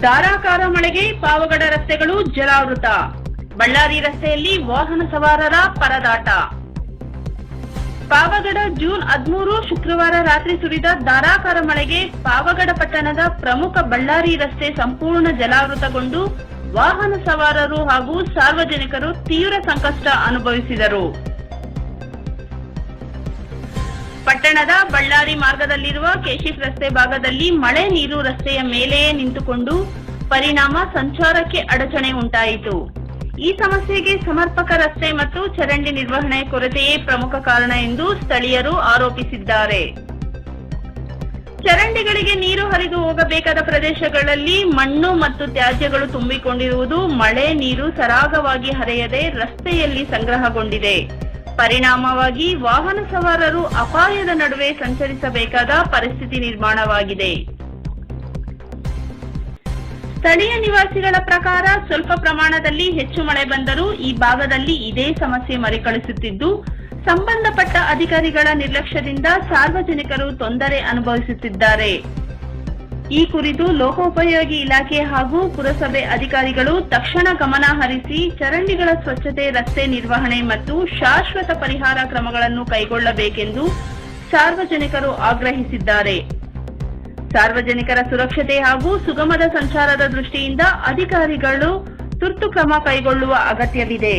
ಧಾರಾಕಾರ ಮಳೆಗೆ ಪಾವಗಡ ರಸ್ತೆಗಳು ಜಲಾವೃತ. ಬಳ್ಳಾರಿ ರಸ್ತೆಯಲ್ಲಿ ವಾಹನ ಸವಾರರ ಪರದಾಟ. ಪಾವಗಡ ಜೂನ್ 13 ಶುಕ್ರವಾರ ರಾತ್ರಿ ಸುರಿದ ಧಾರಾಕಾರ ಮಳೆಗೆ ಪಾವಗಡ ಪಟ್ಟಣದ ಪ್ರಮುಖ ಬಳ್ಳಾರಿ ರಸ್ತೆ ಸಂಪೂರ್ಣ ಜಲಾವೃತಗೊಂಡು ವಾಹನ ಸವಾರರು ಹಾಗೂ ಸಾರ್ವಜನಿಕರು ತೀವ್ರ ಸಂಕಷ್ಟ ಅನುಭವಿಸಿದರು. ಪಟ್ಟಣದ ಬಳ್ಳಾರಿ ಮಾರ್ಗದಲ್ಲಿರುವ ಕೆಶಿಪ್ ರಸ್ತೆ ಭಾಗದಲ್ಲಿ ಮಳೆ ನೀರು ರಸ್ತೆಯ ಮೇಲೆಯೇ ನಿಂತುಕೊಂಡು ಪರಿಣಾಮ ಸಂಚಾರಕ್ಕೆ ಅಡಚಣೆ ಉಂಟಾಯಿತು. ಈ ಸಮಸ್ಯೆಗೆ ಸಮರ್ಪಕ ರಸ್ತೆ ಮತ್ತು ಚರಂಡಿ ನಿರ್ವಹಣೆ ಕೊರತೆಯೇ ಪ್ರಮುಖ ಕಾರಣ ಎಂದು ಸ್ಥಳೀಯರು ಆರೋಪಿಸಿದ್ದಾರೆ. ಚರಂಡಿಗಳಿಗೆ ನೀರು ಹರಿದು ಹೋಗಬೇಕಾದ ಪ್ರದೇಶಗಳಲ್ಲಿ ಮಣ್ಣು ಮತ್ತು ತ್ಯಾಜ್ಯಗಳು ತುಂಬಿಕೊಂಡಿರುವುದು ಮಳೆ ನೀರು ಸರಾಗವಾಗಿ ಹರಿಯದೆ ರಸ್ತೆಯಲ್ಲಿ ಸಂಗ್ರಹಗೊಂಡಿದೆ. ಪರಿಣಾಮವಾಗಿ ವಾಹನ ಸವಾರರು ಅಪಾಯದ ನಡುವೆ ಸಂಚರಿಸಬೇಕಾದ ಪರಿಸ್ಥಿತಿ ನಿರ್ಮಾಣವಾಗಿದೆ. ಸ್ಥಳೀಯ ನಿವಾಸಿಗಳ ಪ್ರಕಾರ ಸ್ವಲ್ಪ ಪ್ರಮಾಣದಲ್ಲಿ ಹೆಚ್ಚು ಮಳೆ ಬಂದರೂ ಈ ಭಾಗದಲ್ಲಿ ಇದೇ ಸಮಸ್ಯೆ ಮರುಕಳಿಸುತ್ತಿದ್ದು, ಸಂಬಂಧಪಟ್ಟ ಅಧಿಕಾರಿಗಳ ನಿರ್ಲಕ್ಷ್ಯದಿಂದ ಸಾರ್ವಜನಿಕರು ತೊಂದರೆ ಅನುಭವಿಸುತ್ತಿದ್ದಾರೆ. ಈ ಕುರಿತು ಲೋಕೋಪಯೋಗಿ ಇಲಾಖೆ ಹಾಗೂ ಪುರಸಭೆ ಅಧಿಕಾರಿಗಳು ತಕ್ಷಣ ಗಮನ ಹರಿಸಿ ಚರಂಡಿಗಳ ಸ್ವಚ್ಛತೆ, ರಸ್ತೆ ನಿರ್ವಹಣೆ ಮತ್ತು ಶಾಶ್ವತ ಪರಿಹಾರ ಕ್ರಮಗಳನ್ನು ಕೈಗೊಳ್ಳಬೇಕೆಂದು ಸಾರ್ವಜನಿಕರು ಆಗ್ರಹಿಸಿದ್ದಾರೆ. ಸಾರ್ವಜನಿಕರ ಸುರಕ್ಷತೆ ಹಾಗೂ ಸುಗಮದ ಸಂಚಾರದ ದೃಷ್ಟಿಯಿಂದ ಅಧಿಕಾರಿಗಳು ತುರ್ತು ಕ್ರಮ ಕೈಗೊಳ್ಳುವ ಅಗತ್ಯವಿದೆ.